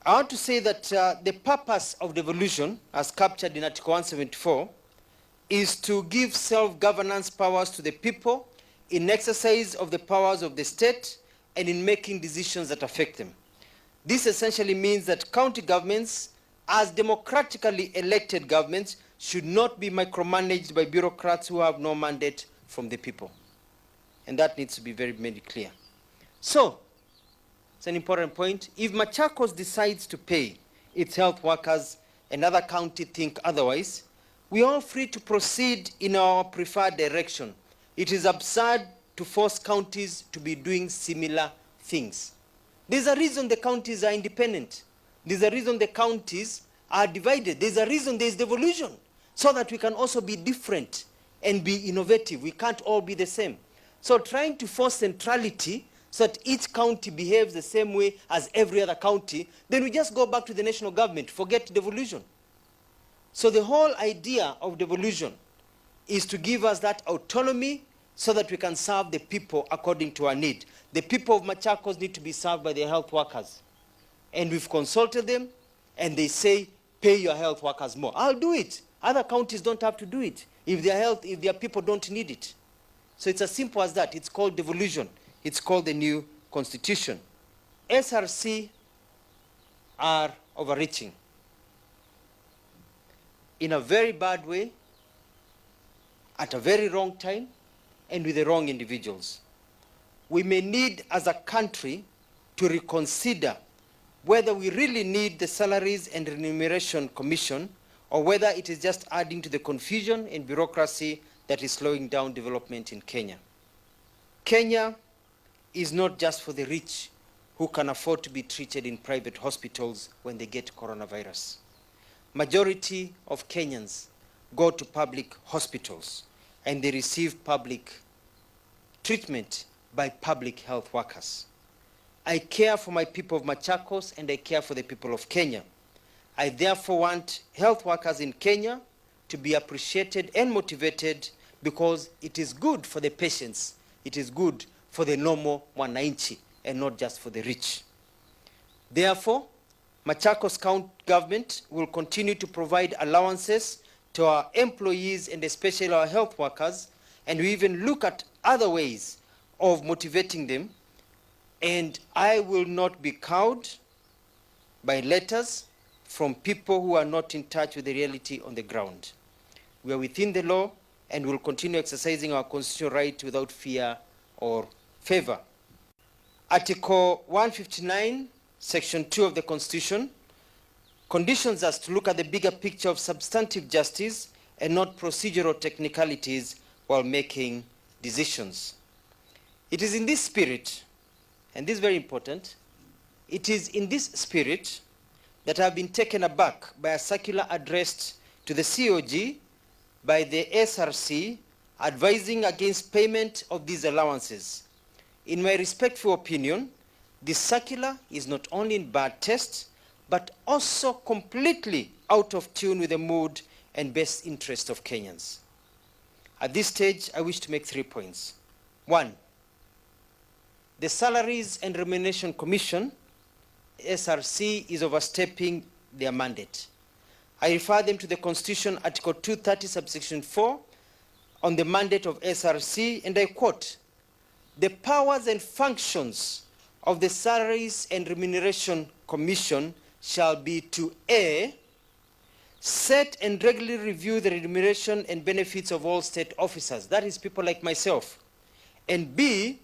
I want to say that the purpose of devolution, as captured in Article 174, is to give self-governance powers to the people in exercise of the powers of the state and in making decisions that affect them. This essentially means that county governments, as democratically elected governments, should not be micromanaged by bureaucrats who have no mandate from the people. And that needs to be very, very clear. So, it's an important point. If Machakos decides to pay its health workers and other counties think otherwise, we are free to proceed in our preferred direction. It is absurd to force counties to be doing similar things. There's a reason the counties are independent. There's a reason the counties are divided. There's a reason there's devolution, so that we can also be different and be innovative. We can't all be the same. So trying to force centrality so that each county behaves the same way as every other county, then we just go back to the national government, forget devolution. So the whole idea of devolution is to give us that autonomy so that we can serve the people according to our need. The people of Machakos need to be served by their health workers. And we've consulted them, and they say, pay your health workers more. I'll do it. Other counties don't have to do it if their people don't need it. So it's as simple as that. It's called devolution. It's called the new constitution. SRC are overreaching in a very bad way, at a very wrong time, and with the wrong individuals. We may need, as a country, to reconsider whether we really need the Salaries and Remuneration Commission, or whether it is just adding to the confusion and bureaucracy that is slowing down development in Kenya. Kenya is not just for the rich who can afford to be treated in private hospitals when they get coronavirus. Majority of Kenyans go to public hospitals and they receive public treatment by public health workers. I care for my people of Machakos and I care for the people of Kenya. I therefore want health workers in Kenya to be appreciated and motivated, because it is good for the patients. It is good for the normal wananchi and not just for the rich. Therefore, Machakos County government will continue to provide allowances to our employees and especially our health workers, and we even look at other ways of motivating them. And I will not be cowed by letters from people who are not in touch with the reality on the ground. We are within the law and will continue exercising our constitutional right without fear or favor. Article 159, Section 2 of the Constitution conditions us to look at the bigger picture of substantive justice and not procedural technicalities while making decisions. It is in this spirit, and this is very important, it is in this spirit that I have been taken aback by a circular addressed to the COG by the SRC advising against payment of these allowances. In my respectful opinion, this circular is not only in bad taste, but also completely out of tune with the mood and best interest of Kenyans. At this stage, I wish to make 3 points. 1, the Salaries and Remuneration Commission, SRC, is overstepping their mandate. I refer them to the Constitution, Article 230, subsection 4, on the mandate of SRC, and I quote, "The powers and functions of the Salaries and Remuneration Commission shall be to A, set and regularly review the remuneration and benefits of all state officers," that is people like myself, and B,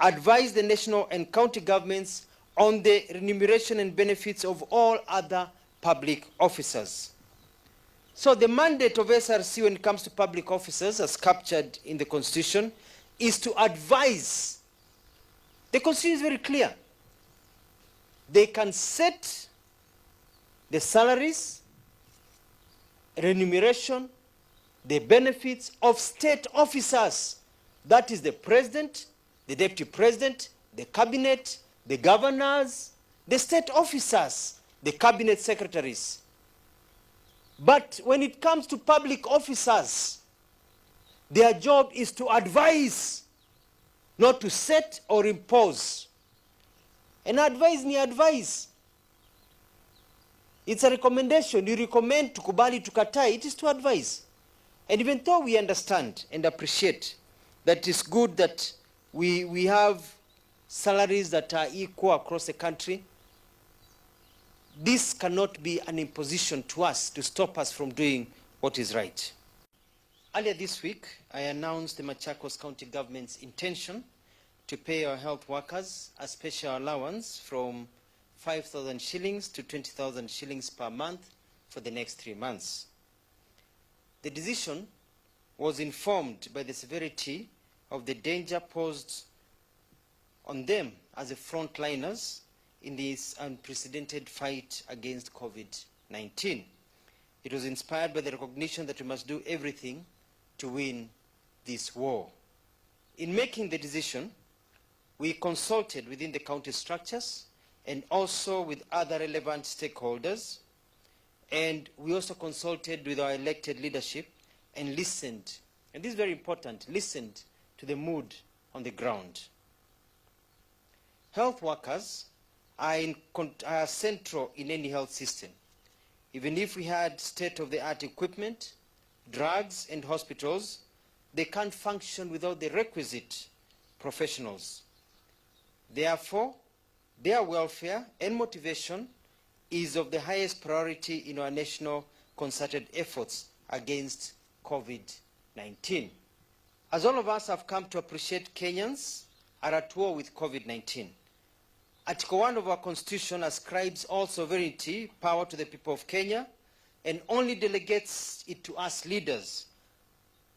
advise the national and county governments on the remuneration and benefits of all other public officers. So the mandate of SRC when it comes to public officers, as captured in the Constitution, is to advise. The Constitution is very clear. They can set the salaries, remuneration, the benefits of state officers. That is the president, the deputy president, the cabinet, the governors, the state officers, the cabinet secretaries. But when it comes to public officers, their job is to advise, not to set or impose. And advise ni advise. It's a recommendation. You recommend tukubali tukatai. It is to advise. And even though we understand and appreciate that it's good that we have salaries that are equal across the country, this cannot be an imposition to us to stop us from doing what is right. Earlier this week, I announced the Machakos County government's intention to pay our health workers a special allowance from 5,000 shillings to 20,000 shillings per month for the next 3 months. The decision was informed by the severity of the danger posed on them as the frontliners in this unprecedented fight against COVID-19. It was inspired by the recognition that we must do everything to win this war. In making the decision, we consulted within the county structures and also with other relevant stakeholders, and we also consulted with our elected leadership and listened, and this is very important, listened to the mood on the ground. Health workers are central in any health system. Even if we had state-of-the-art equipment, drugs, and hospitals, they can't function without the requisite professionals. Therefore, their welfare and motivation is of the highest priority in our national concerted efforts against COVID-19. As all of us have come to appreciate, Kenyans are at war with COVID-19. Article 1 of our Constitution ascribes all sovereignty, power to the people of Kenya, and only delegates it to us leaders,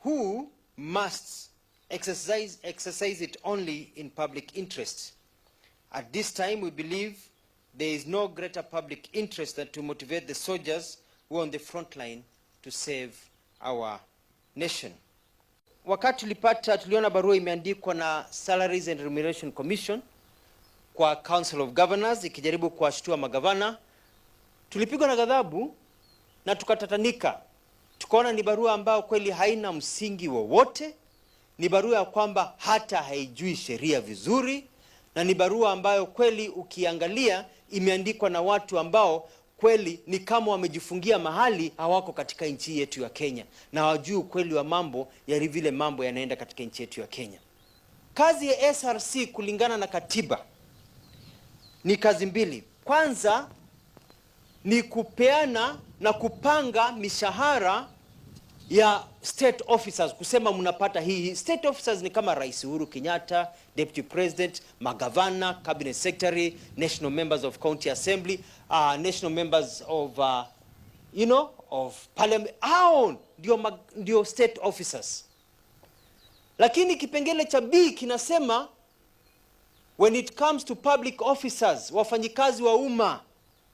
who must exercise it only in public interest. At this time, we believe there is no greater public interest than to motivate the soldiers who are on the front line to save our nation. Wakati tuliona barua imeandikwa na Salaries and Remuneration Commission kwa Council of Governors ikijaribu kuwashtua magavana, tulipigwa na ghadhabu na tukatatanika. Tukaona ni barua ambayo kweli haina msingi wowote, ni barua ya kwamba hata haijui sheria vizuri, na ni barua ambayo kweli ukiangalia imeandikwa na watu ambao kweli ni kama wamejifungia mahali, hawako katika nchi yetu ya Kenya na hawajui ukweli wa mambo ya vile mambo yanaenda katika nchi yetu ya Kenya. Kazi ya SRC kulingana na katiba ni kazi mbili. Kwanza ni kupeana na kupanga mishahara ya state officers, kusema mnapata hii. State officers ni kama Rais Uhuru Kenyatta, Deputy President, magavana, Cabinet Secretary, national members of County Assembly, national members of of Parliament. Hao ndio state officers. Lakini kipengele cha B kinasema when it comes to public officers, wafanyikazi wa umma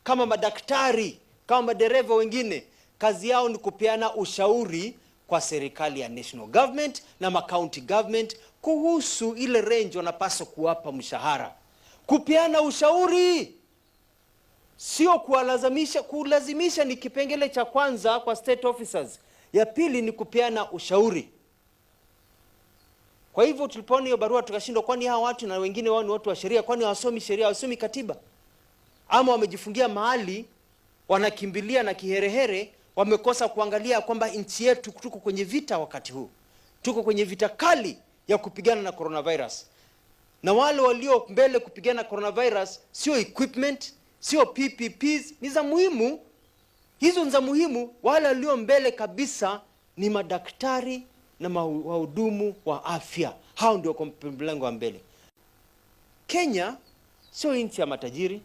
kama madaktari, kama madereva wengine, kazi yao ni kupeana ushauri kwa serikali ya national government na county government kuhusu ile range wanapaswa kuwapa mshahara. Kupeana ushauri, sio kuwalazimisha. Kulazimisha ni kipengele cha kwanza kwa state officers. Ya pili ni kupeana ushauri. Kwa hivyo tulipoona hiyo barua tukashindwa, kwani hawa watu na wengine wao ni watu wa sheria, kwani hawasomi sheria, hawasomi katiba? Ama wamejifungia mahali wanakimbilia na kiherehere, wamekosa kuangalia kwamba nchi yetu tuko kwenye vita wakati huu. Tuko kwenye vita kali ya kupigana na coronavirus. Na wale walio mbele kupigana na coronavirus sio equipment, sio PPPs, ni za muhimu. Hizo ni za muhimu. Wale walio mbele kabisa ni madaktari na wahudumu wa afya. Hao ndio kwa mlango wa mbele. Kenya sio nchi ya matajiri.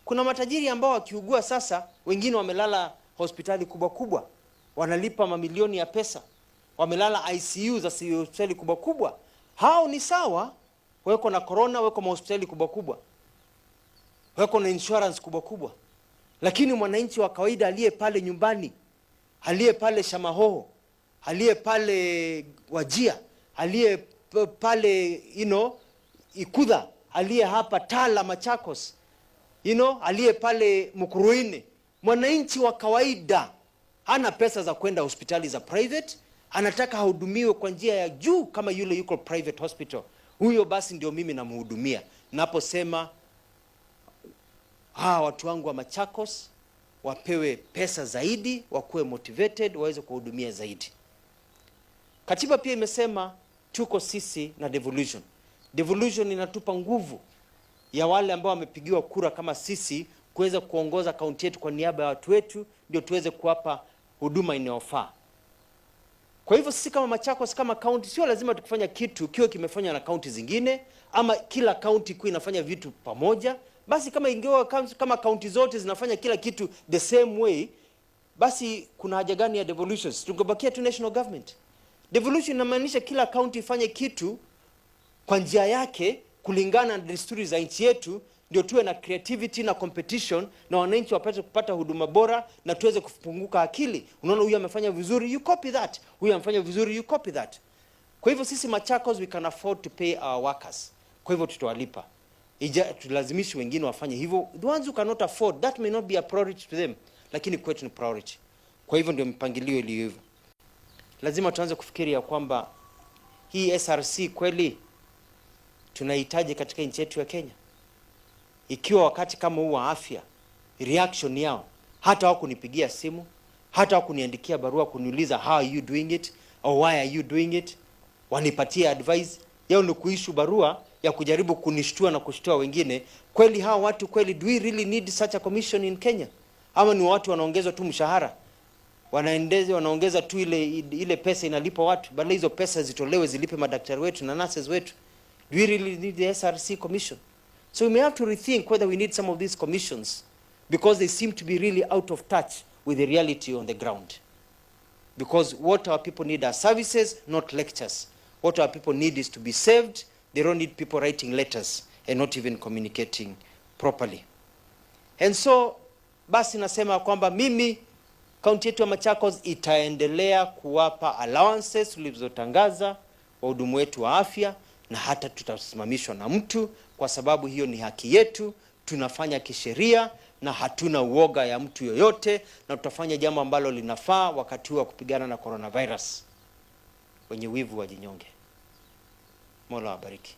Kuna matajiri ambao wakiugua sasa, wengine wamelala hospitali kubwa kubwa, wanalipa mamilioni ya pesa, wamelala ICU za hospitali kubwa kubwa. Hao ni sawa, weko na corona, weko hospitali kubwa kubwa, weko na insurance kubwa kubwa. Lakini mwananchi wa kawaida aliye pale nyumbani, aliye pale Shamahoho, aliye pale Wajia, aliye pale Ikudha, aliye hapa Tala Machakos, aliye pale Mukuruini, mwananchi wa kawaida hana pesa za kwenda hospitali za private, anataka hudumiwe kwa njia ya juu kama yule yuko private hospital. Huyo basi ndio mimi namhudumia. Naposema watu wangu wa Machakos, wapewe pesa zaidi, wakuwe motivated, waweze kuhudumia zaidi. Katiba pia imesema tuko sisi na devolution. Devolution inatupa nguvu ya wale ambao wamepigiwa kura kama sisi kuweza kuongoza kaunti yetu kwa niaba ya watu wetu, ndio tuweze kuwapa huduma inayofaa. Kwa hivyo sisi kama Machakos, kama kaunti, sio lazima tukifanya kitu kiwe kimefanywa na kaunti zingine, ama kila kaunti kuwa inafanya vitu pamoja. Basi kama ingewa kama kaunti zote zinafanya kila kitu the same way, basi kuna haja gani ya devolutions? Tungebakia tu national government. Devolution inamaanisha kila kaunti ifanye kitu kwa njia yake kulingana na desturi za nchi yetu, ndio tuwe na creativity na competition, na wananchi wapate kupata huduma bora, na tuweze kufunguka akili. Unaona, huyu amefanya vizuri, you copy that. Huyu amefanya vizuri, you copy that. Kwa hivyo sisi Machakos, we can afford to pay our workers. Kwa hivyo tutawalipa. Tulazimishi wengine wafanye hivyo. The ones who cannot afford, that may not be a priority to them, lakini kwetu ni priority. Kwa hivyo ndio mpangilio iliyo hivyo. Lazima tuanze kufikiri ya kwamba hii SRC kweli tunahitaji katika nchi yetu ya Kenya. Ikiwa wakati kama huu wa afya, reaction yao, hata hawakunipigia simu, hata hawakuniandikia barua kuniuliza how are you doing it or why are you doing it, wanipatie advice yao, ni kuishu barua ya kujaribu kunishtua na kushtua wengine. Kweli hawa watu kweli, do we really need such a commission in Kenya? Ama ni watu wanaongezwa tu mshahara, wanaongeza tu ile pesa inalipa watu, bali hizo pesa zitolewe zilipe madaktari wetu na nurses wetu? Do we really need the SRC commission? So we may have to rethink whether we need some of these commissions, because they seem to be really out of touch with the reality on the ground. Because what our people need are services, not lectures. What our people need is to be saved. They don't need people writing letters and not even communicating properly. And so, basi nasema kwamba mimi, kaunti yetu ya Machakos itaendelea kuwapa allowances tulizotangaza wahudumu wetu wa afya, na hata tutasimamishwa na mtu, kwa sababu hiyo ni haki yetu. Tunafanya kisheria na hatuna uoga ya mtu yoyote, na tutafanya jambo ambalo linafaa wakati wa kupigana na coronavirus. Wenye wivu wajinyonge. Mola wabariki.